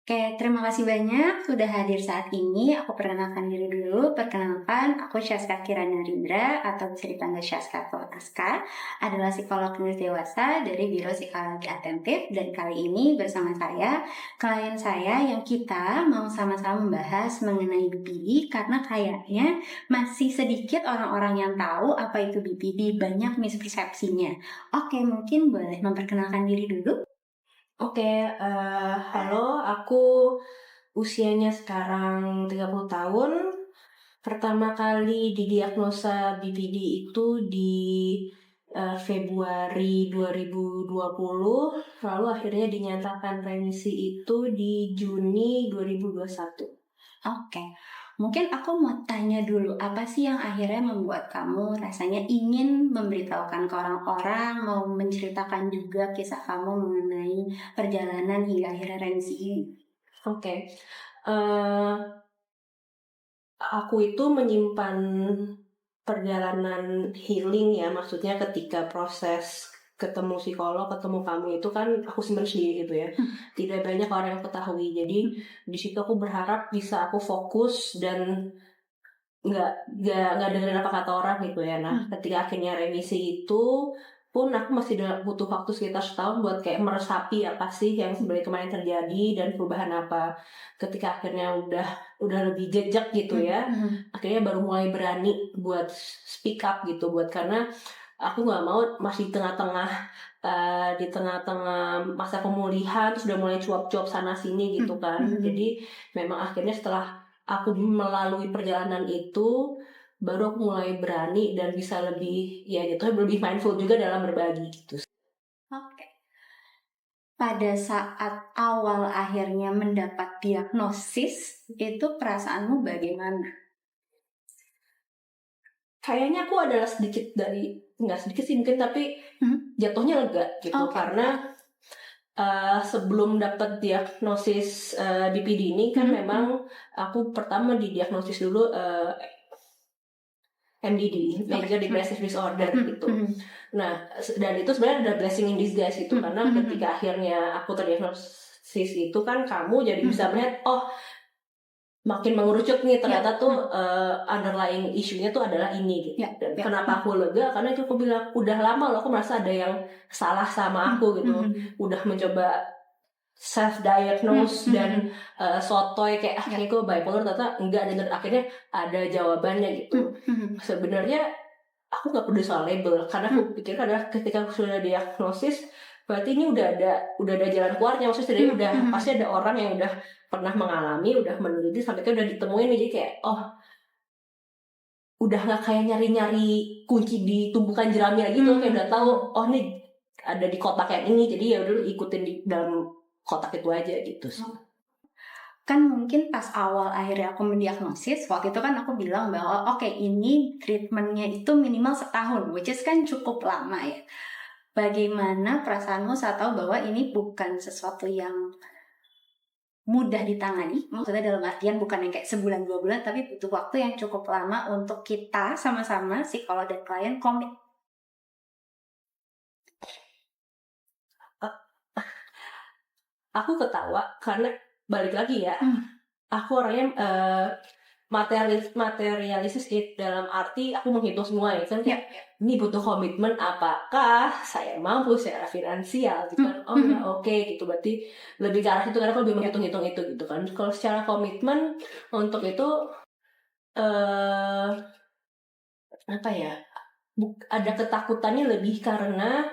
Oke, terima kasih banyak sudah hadir saat ini. Aku perkenalkan diri dulu. Perkenalkan, aku Syaska Kirana Rindra atau bisa dipanggil Syaska atau Aska, adalah psikolog klinis dewasa dari Biro Psikologi Atentif, dan kali ini bersama saya, klien saya yang kita mau sama-sama membahas mengenai BPD karena kayaknya masih sedikit orang-orang yang tahu apa itu BPD, banyak mispersepsinya. Oke, mungkin boleh memperkenalkan diri dulu. Halo, aku usianya sekarang 30 tahun. Pertama kali didiagnosa BPD itu di Februari 2020, lalu akhirnya dinyatakan remisi itu di Juni 2021. Oke, mungkin aku mau tanya dulu, apa sih yang akhirnya membuat kamu rasanya ingin memberitahukan ke orang-orang, mau menceritakan juga kisah kamu mengenai perjalanan hingga akhirnya remisi ini? Eh, aku itu menyimpan perjalanan healing ya, maksudnya ketika proses ketemu psikolog, ketemu kamu itu kan aku sebenarnya sendiri gitu ya. Tidak banyak orang yang ketahui. Jadi di situ aku berharap bisa aku fokus dan nggak dengerin apa kata orang gitu ya. Nah, ketika akhirnya remisi itu pun aku masih butuh waktu sekitar setahun buat kayak meresapi apa sih yang sebenarnya kemarin terjadi dan perubahan apa. Ketika akhirnya udah lebih jejak gitu ya, akhirnya baru mulai berani buat speak up gitu, buat karena aku nggak mau masih di tengah-tengah masa pemulihan terus udah mulai cuap-cuap sana sini gitu kan. Jadi memang akhirnya setelah aku melalui perjalanan itu baru aku mulai berani dan bisa lebih lebih mindful juga dalam berbagi gitu. Oke. Pada saat awal akhirnya mendapat diagnosis, itu perasaanmu bagaimana? Kayaknya aku adalah nggak sedikit sih mungkin, tapi jatuhnya lega gitu. Karena sebelum dapat diagnosis BPD ini kan memang aku pertama didiagnosis dulu MDD, Major Depressive Disorder gitu. Nah, dan itu sebenarnya ada blessing in disguise gitu, karena ketika akhirnya aku terdiagnosis itu kan kamu jadi bisa melihat, oh makin mengerucut nih ternyata tuh underlying issue-nya tuh adalah ini gitu. Dan kenapa aku lega? Karena itu aku bilang udah lama loh aku merasa ada yang salah sama aku gitu. Udah mencoba self-diagnose dan sotoy kayak kayak gue bipolar, ternyata enggak, dan akhirnya ada jawabannya gitu. Sebenarnya aku nggak peduli soal label, karena aku pikir adalah ketika aku sudah diagnosis berarti ini udah ada jalan keluarnya, maksudnya udah pasti ada orang yang udah pernah mengalami, udah meneliti sampai udah ditemuin, jadi kayak udah nggak kayak nyari-nyari kunci di tumpukan jerami lagi tuh, kayak udah tahu nih ada di kotak yang ini, jadi ya udah ikutin di dalam kotak itu aja gitu sih. Kan mungkin pas awal akhirnya aku mendiagnosis, waktu itu kan aku bilang bahwa oke, ini treatmentnya itu minimal setahun, which is kan cukup lama ya. Bagaimana perasaanmu saat tahu bahwa ini bukan sesuatu yang mudah ditangani? Maksudnya dalam artian bukan yang kayak sebulan 2 bulan, tapi butuh waktu yang cukup lama untuk kita sama-sama psikolog dan klien komit. Aku ketawa karena balik lagi ya, aku orangnya materialistis dalam arti aku menghitung semua ya kan, ini butuh komitmen, apakah saya mampu secara finansial gitu kan. Ya oke gitu, berarti lebih ke arah itu karena aku lebih menghitung itu gitu kan. Kalau secara komitmen untuk itu ada ketakutannya lebih karena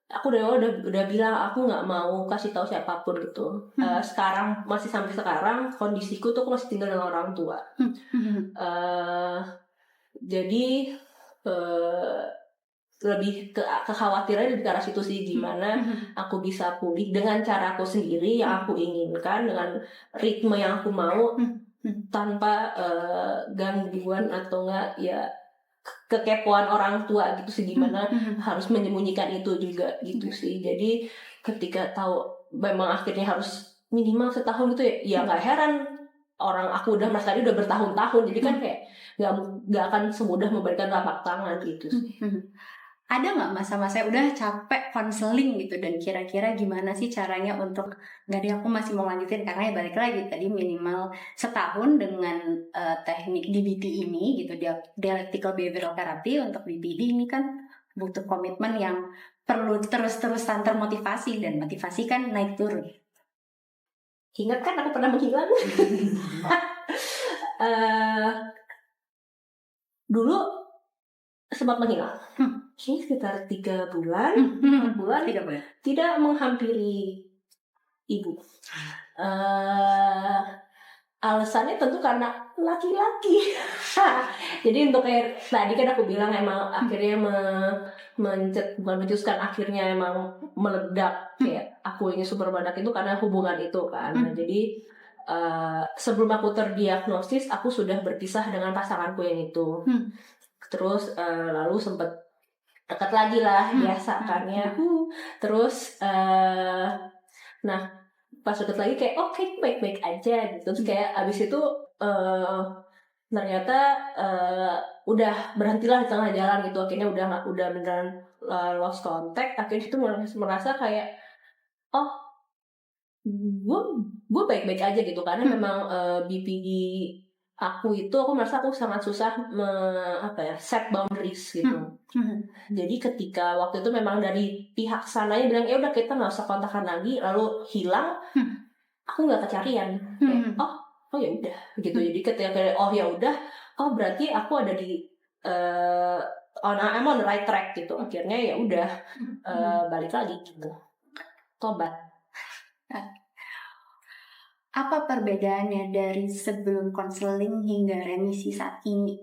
aku udah bilang aku nggak mau kasih tahu siapapun gitu. Sekarang masih sampai sekarang kondisiku tuh aku masih tinggal dengan orang tua. Jadi lebih kekhawatiran lebih ke arah situ sih, gimana aku bisa pulih dengan cara aku sendiri yang aku inginkan, dengan ritme yang aku mau, tanpa gangguan atau enggak ya kekepoan orang tua gitu sih, gimana harus menyembunyikan itu juga gitu sih. Jadi ketika tahu memang akhirnya harus minimal setahun gitu ya nggak heran orang aku udah merasa udah bertahun-tahun, jadi kan kayak nggak akan semudah memberikan telapak tangan gitu sih. ada nggak masa-masa udah capek konseling gitu, dan kira-kira gimana sih caranya untuk nggak deh aku masih mau lanjutin, karena ya balik lagi tadi minimal setahun dengan teknik DBT ini gitu, dialectical behavioral therapy untuk DBT ini kan butuh komitmen yang perlu terus-terusan termotivasi, dan motivasi kan naik turun. Ingat kan aku pernah menghilang. Dulu sempat menghilang. Ini sekitar 3 bulan, 4 bulan, 3 bulan. tidak menghampiri ibu. Alasannya tentu karena laki-laki. Jadi untuk kayak tadi kan aku bilang emang akhirnya mencetuskan akhirnya emang meledak kayak aku ini super badak itu karena hubungan itu kan. Nah, jadi sebelum aku terdiagnosis aku sudah berpisah dengan pasanganku yang itu. Terus lalu sempat dekat lagi lah biasa kan ya. Terus nah pas deket lagi kayak oke, baik-baik aja gitu. Terus kayak abis itu ternyata udah berhentilah di tengah jalan gitu. Akhirnya udah beneran lost contact. Akhirnya itu merasa kayak gue baik-baik aja gitu, karena memang BPD aku merasa aku sangat susah set boundaries gitu. Jadi ketika waktu itu memang dari pihak sananya bilang ya udah kita nggak usah kontakan lagi, lalu hilang, aku nggak kecarian. Kayak, oh ya udah gitu. Jadi ketika ya udah, berarti aku ada di I'm on the right track gitu. Akhirnya ya udah balik lagi gitu, tobat. Apa perbedaannya dari sebelum konseling hingga remisi saat ini?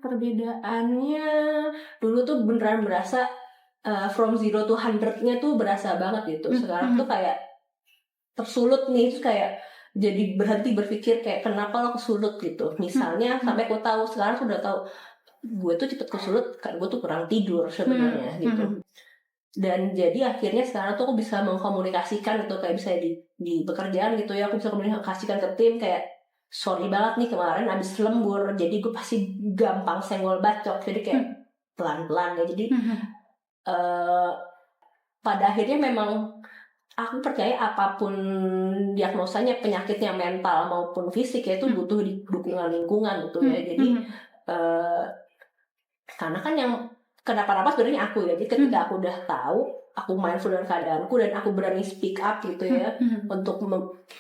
Perbedaannya dulu tuh beneran berasa from 0 to 100-nya tuh berasa banget gitu. Sekarang tuh kayak tersulut nih, terus kayak jadi berhenti berpikir kayak kenapa lo kesulut gitu. Misalnya sampai aku tahu sekarang sudah tahu gue tuh cepet kesulut karena gue tuh kurang tidur sebenarnya gitu. Dan jadi akhirnya sekarang tuh aku bisa mengkomunikasikan gitu, kayak bisa di pekerjaan gitu ya, aku bisa komunikasikan ke tim kayak sorry banget nih kemarin abis lembur, jadi gue pasti gampang senggol bacok, jadi kayak pelan-pelan ya. Jadi pada akhirnya memang aku percaya apapun diagnosanya, penyakitnya mental maupun fisik ya, itu butuh dukungan lingkungan gitu ya. Jadi karena kan yang kenapa-napa sebenarnya aku ya. Jadi ketika aku udah tahu, aku mindful dengan keadaanku dan aku berani speak up gitu ya, untuk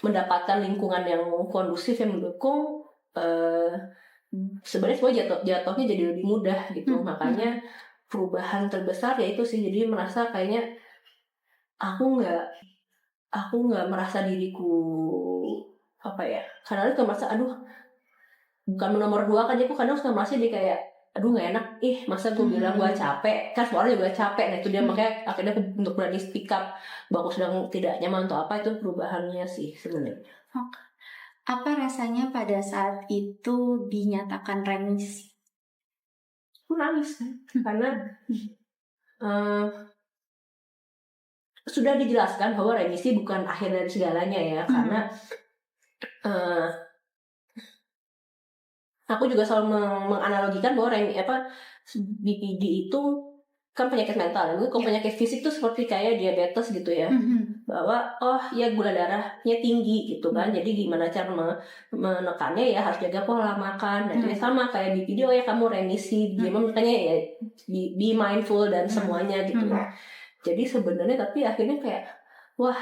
mendapatkan lingkungan yang kondusif yang mendukung, sebenarnya semua jatuhnya jadi lebih mudah gitu. Makanya perubahan terbesar ya itu sih, jadi merasa kayaknya aku nggak merasa diriku kadang itu merasa bukan nomor 2 kan, jadi aku kadang suka merasa dia kayak nggak enak, masa gue bilang gue capek, kan semua orang juga capek. Nah itu dia, makanya akhirnya aku untuk berani speak up bahwa aku sedang tidak nyaman atau apa. Itu perubahannya sih sebenarnya. Apa rasanya pada saat itu dinyatakan remisi? Aku nangis kan, karena sudah dijelaskan bahwa remisi bukan akhir dari segalanya ya. Karena aku juga selalu menganalogikan bahwa BPD itu kan penyakit mental. Kalau penyakit fisik itu seperti kayak diabetes gitu ya. Bahwa ya gula darahnya tinggi gitu kan. Jadi gimana cara menekannya ya, harus jaga pola makan. Dan itu sama kayak BPD, ya kamu remisi. Gimana makanya ya be mindful dan semuanya gitu. Jadi sebenarnya tapi akhirnya kayak wah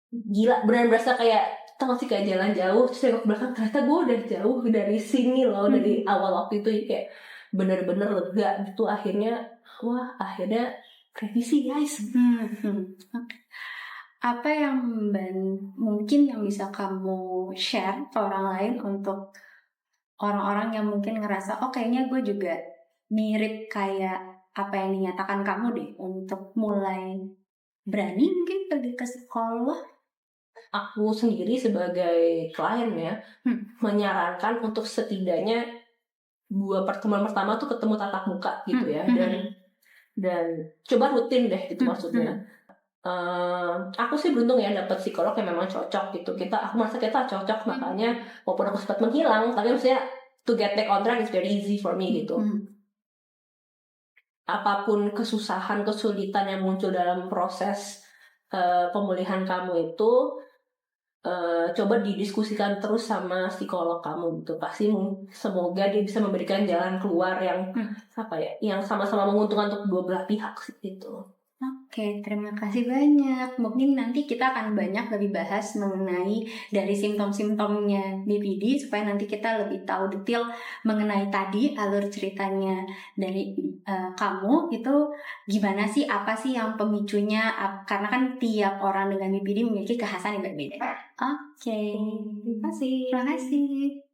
gila, benar berasa kayak masih kayak jalan jauh, terus saya ke belakang ternyata gue udah jauh dari sini loh. Dari awal waktu itu kayak bener-bener lega gitu. Akhirnya revisi guys. Apa yang mungkin yang bisa kamu share ke orang lain untuk orang-orang yang mungkin ngerasa kayaknya gue juga mirip kayak apa yang dinyatakan kamu deh, untuk mulai berani mungkin pergi ke psikolog? Aku sendiri sebagai klien ya, menyarankan untuk setidaknya 2 pertemuan pertama tuh ketemu tatap muka gitu ya, dan coba rutin deh itu maksudnya. Aku sih beruntung ya dapat psikolog yang memang cocok gitu. Aku merasa kita cocok, makanya walaupun aku sempat menghilang, tapi maksudnya to get back on track is very easy for me gitu. Apapun kesusahan, kesulitan yang muncul dalam proses pemulihan kamu itu, coba didiskusikan terus sama psikolog kamu gitu. Pasti semoga dia bisa memberikan jalan keluar yang yang sama-sama menguntungkan untuk dua belah pihak gitu. Oke, terima kasih banyak. Mungkin nanti kita akan banyak lebih bahas mengenai dari simptom-simptomnya BPD supaya nanti kita lebih tahu detail mengenai tadi alur ceritanya dari kamu itu gimana sih, apa sih yang pemicunya, karena kan tiap orang dengan BPD memiliki kekhasan yang berbeda. Oke, Terima kasih. Terima kasih.